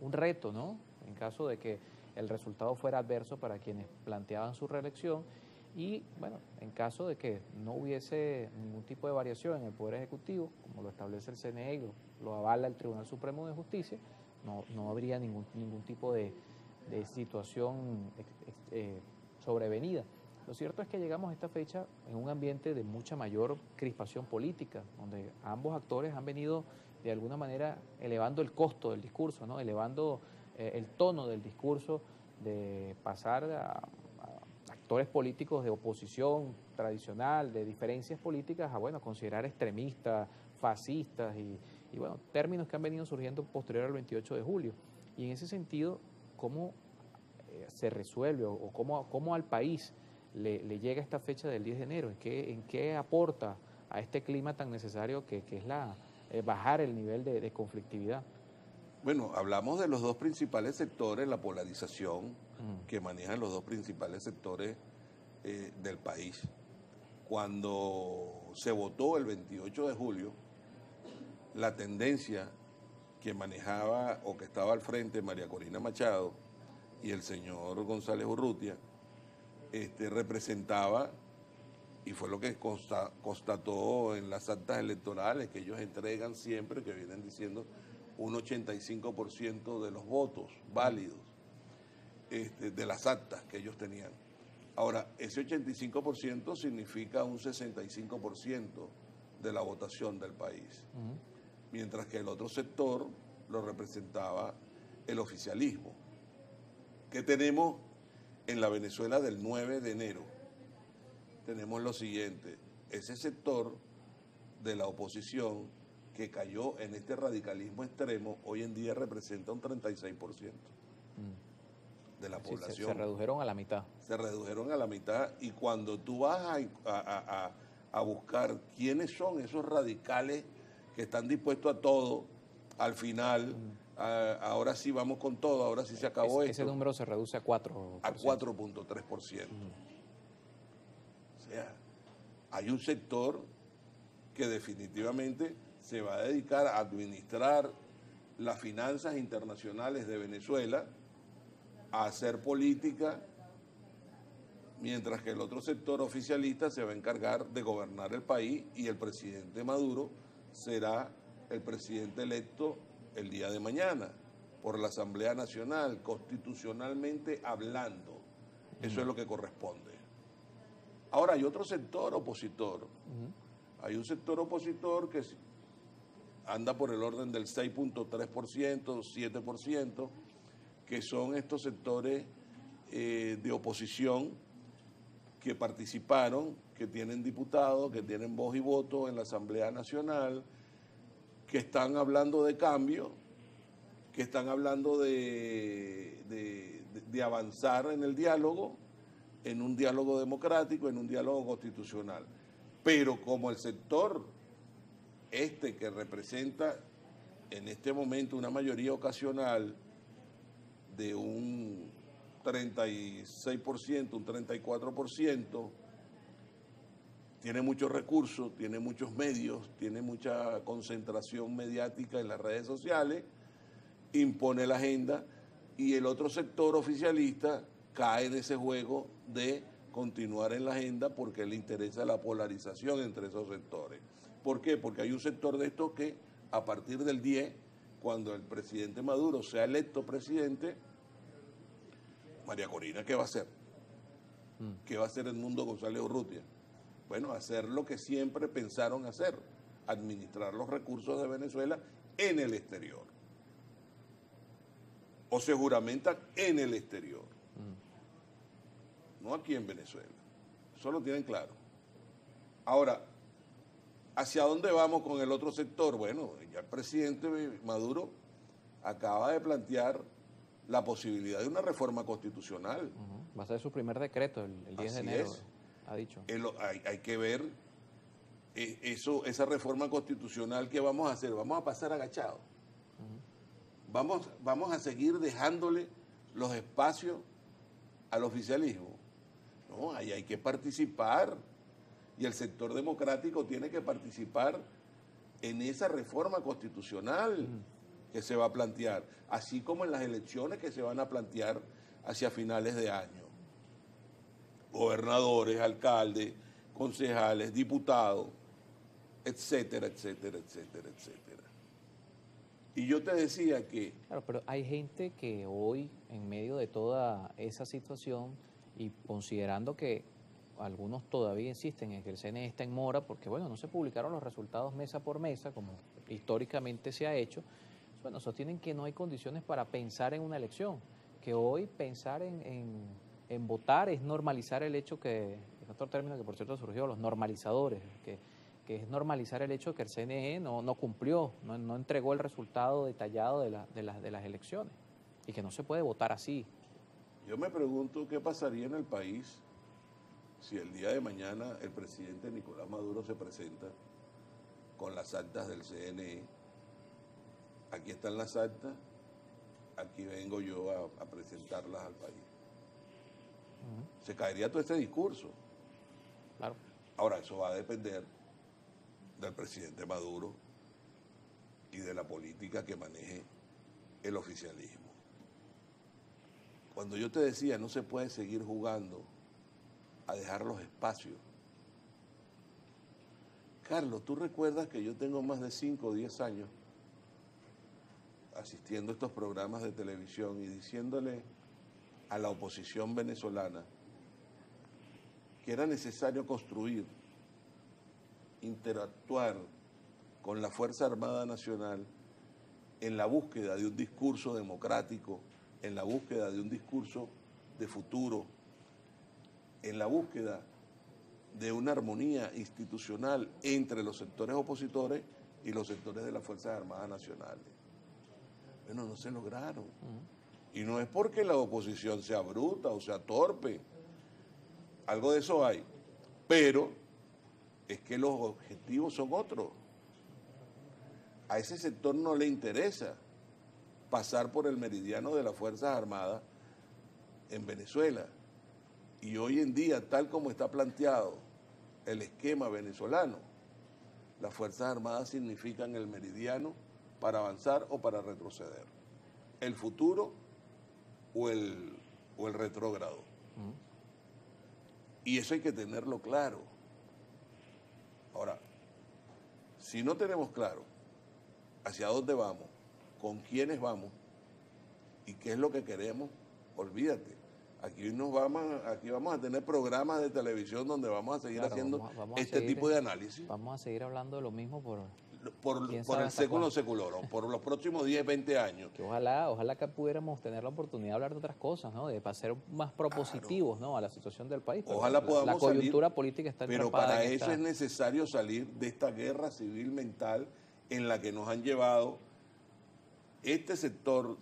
un reto, ¿no? En caso de que el resultado fuera adverso para quienes planteaban su reelección y, bueno, en caso de que no hubiese ningún tipo de variación en el Poder Ejecutivo, como lo establece el CNE y lo avala el Tribunal Supremo de Justicia, no habría ningún tipo de situación sobrevenida. Lo cierto es que llegamos a esta fecha en un ambiente de mucha mayor crispación política, donde ambos actores han venido de alguna manera elevando el costo del discurso, ¿no? Elevando el tono del discurso, de pasar a actores políticos de oposición tradicional, de diferencias políticas, a bueno, considerar extremistas, fascistas y bueno, términos que han venido surgiendo posterior al 28 de julio. Y en ese sentido, ¿cómo se resuelve o cómo al país le llega esta fecha del 10 de enero? ¿En qué aporta a este clima tan necesario que es bajar el nivel de conflictividad? Bueno, hablamos de los dos principales sectores, la polarización que manejan los dos principales sectores del país. Cuando se votó el 28 de julio, la tendencia que manejaba o que estaba al frente María Corina Machado y el señor González Urrutia, representaba, y fue lo que constató en las actas electorales que ellos entregan siempre, que vienen diciendo un 85% de los votos válidos de las actas que ellos tenían. Ahora, ese 85% significa un 65% de la votación del país, mientras que el otro sector lo representaba el oficialismo. ¿Qué tenemos en la Venezuela del 9 de enero? Tenemos lo siguiente: ese sector de la oposición que cayó en este radicalismo extremo, hoy en día representa un 36% de la población. Se redujeron a la mitad. Se redujeron a la mitad, y cuando tú vas a buscar quiénes son esos radicales que están dispuestos a todo, al final, ahora sí vamos con todo, ahora sí se acabó esto. Ese número se reduce a 4%. A 4.3%. O sea, hay un sector que definitivamente se va a dedicar a administrar las finanzas internacionales de Venezuela, a hacer política, mientras que el otro sector oficialista se va a encargar de gobernar el país, y el presidente Maduro será el presidente electo el día de mañana por la Asamblea Nacional, constitucionalmente hablando. Eso es lo que corresponde. Ahora, hay otro sector opositor. Hay un sector opositor que anda por el orden del 6.3%, 7%, que son estos sectores de oposición que participaron, que tienen diputados, que tienen voz y voto en la Asamblea Nacional, que están hablando de cambio, que están hablando de avanzar en el diálogo, en un diálogo democrático, en un diálogo constitucional. Pero como el sector que representa en este momento una mayoría ocasional de un 36%, un 34%, tiene muchos recursos, tiene muchos medios, tiene mucha concentración mediática en las redes sociales, impone la agenda, y el otro sector oficialista cae en ese juego de continuar en la agenda porque le interesa la polarización entre esos sectores. ¿Por qué? Porque hay un sector de estos que a partir del 10, cuando el presidente Maduro sea electo presidente, María Corina, ¿qué va a hacer? ¿Qué va a hacer Edmundo González Urrutia? Bueno, hacer lo que siempre pensaron hacer: administrar los recursos de Venezuela en el exterior. O se juramentan en el exterior. No aquí en Venezuela. Eso lo tienen claro. Ahora, ¿hacia dónde vamos con el otro sector? Bueno, ya el presidente Maduro acaba de plantear la posibilidad de una reforma constitucional. Va a ser su primer decreto el 10 de enero, ha dicho. Hay que ver esa reforma constitucional que vamos a hacer. Vamos a pasar agachados. Vamos a seguir dejándole los espacios al oficialismo. No, ahí hay que participar, y el sector democrático tiene que participar en esa reforma constitucional. que se va a plantear, así como en las elecciones que se van a plantear hacia finales de año. Gobernadores, alcaldes, concejales, diputados, etcétera, etcétera, etcétera, etcétera. Y yo te decía que... Claro, pero hay gente que hoy, en medio de toda esa situación, y considerando que algunos todavía insisten en que el CNE está en mora, porque bueno, no se publicaron los resultados mesa por mesa, como históricamente se ha hecho, bueno, sostienen que no hay condiciones para pensar en una elección, que hoy pensar en votar es normalizar el hecho que, en otro término que por cierto surgió, los normalizadores, que es normalizar el hecho que el CNE no cumplió, no entregó el resultado detallado de las elecciones, y que no se puede votar así. Yo me pregunto qué pasaría en el país si el día de mañana el presidente Nicolás Maduro se presenta con las actas del CNE. Aquí están las actas, aquí vengo yo a presentarlas al país. Se caería todo este discurso. Claro. Ahora, eso va a depender del presidente Maduro y de la política que maneje el oficialismo. Cuando yo te decía, no se puede seguir jugando a dejar los espacios. Carlos, ¿tú recuerdas que yo tengo más de 5 o 10 años asistiendo a estos programas de televisión y diciéndole a la oposición venezolana que era necesario construir, interactuar con la Fuerza Armada Nacional en la búsqueda de un discurso democrático, en la búsqueda de un discurso de futuro, en la búsqueda de una armonía institucional entre los sectores opositores y los sectores de las Fuerzas Armadas Nacionales? Bueno, no se lograron. Y no es porque la oposición sea bruta o sea torpe, algo de eso hay, pero es que los objetivos son otros. A ese sector no le interesa pasar por el meridiano de las Fuerzas Armadas en Venezuela. Y hoy en día, tal como está planteado el esquema venezolano, las Fuerzas Armadas significan el meridiano para avanzar o para retroceder, el futuro o el retrógrado. Y eso hay que tenerlo claro. Ahora, si no tenemos claro hacia dónde vamos, con quiénes vamos y qué es lo que queremos, olvídate. Aquí vamos a tener programas de televisión donde vamos a seguir haciendo tipo de análisis. Vamos a seguir hablando de lo mismo por el século seculorum, por los próximos 10, 20 años. Que ojalá que pudiéramos tener la oportunidad de hablar de otras cosas, ¿no? De ser más propositivos, ¿no? A la situación del país. Ojalá podamos la coyuntura política está pero para eso es necesario salir de esta guerra civil mental en la que nos han llevado este sector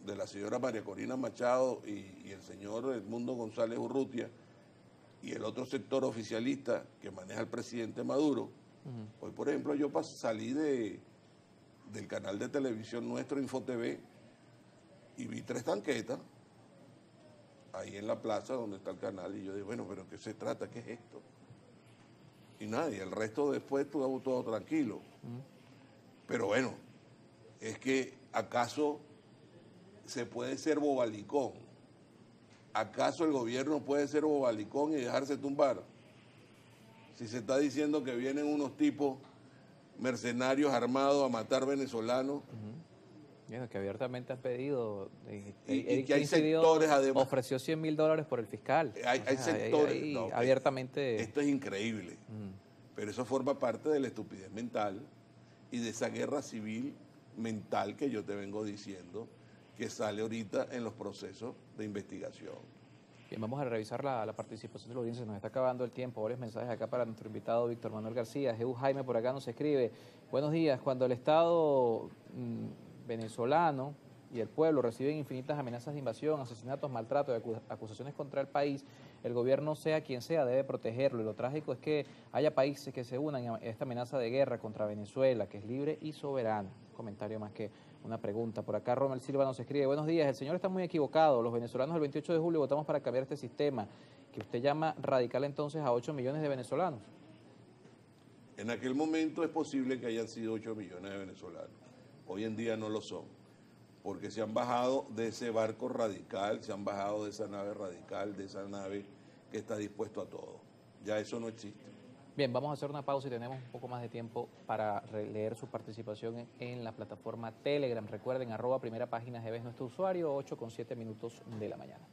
de la señora María Corina Machado y el señor Edmundo González Urrutia y el otro sector oficialista que maneja el presidente Maduro. Hoy, por ejemplo, yo salí del canal de televisión nuestro, InfoTV, y vi 3 tanquetas ahí en la plaza donde está el canal, y yo dije, bueno, pero ¿qué se trata? ¿Qué es esto? Y nada, y el resto después todo tranquilo. Pero bueno, es que ¿acaso se puede ser bobalicón? ¿Acaso el gobierno puede ser bobalicón y dejarse tumbar? Si se está diciendo que vienen unos tipos mercenarios armados a matar venezolanos. Bueno, que abiertamente han pedido. Y que hay sectores, además. Ofreció $100.000 por el fiscal. Hay sectores. No, abiertamente. Esto es increíble. Pero eso forma parte de la estupidez mental y de esa guerra civil mental que yo te vengo diciendo, que sale ahorita en los procesos de investigación. Bien, vamos a revisar la participación de la audiencia. Nos está acabando el tiempo. Varios mensajes acá para nuestro invitado Víctor Manuel García. Jesús Jaime por acá nos escribe: buenos días. Cuando el Estado venezolano y el pueblo reciben infinitas amenazas de invasión, asesinatos, maltratos y acusaciones contra el país, el gobierno, sea quien sea, debe protegerlo. Y lo trágico es que haya países que se unan a esta amenaza de guerra contra Venezuela, que es libre y soberana. Un comentario más que una pregunta. Por acá Romel Silva nos escribe: buenos días, el señor está muy equivocado. Los venezolanos el 28 de julio votamos para cambiar este sistema, que usted llama radical entonces a 8 millones de venezolanos. En aquel momento es posible que hayan sido 8 millones de venezolanos. Hoy en día no lo son. porque se han bajado de ese barco radical, se han bajado de esa nave radical, de esa nave que está dispuesto a todo. Ya eso no existe. Bien, vamos a hacer una pausa y tenemos un poco más de tiempo para leer su participación en la plataforma Telegram. Recuerden, @primera página es nuestro usuario, 8:07 de la mañana.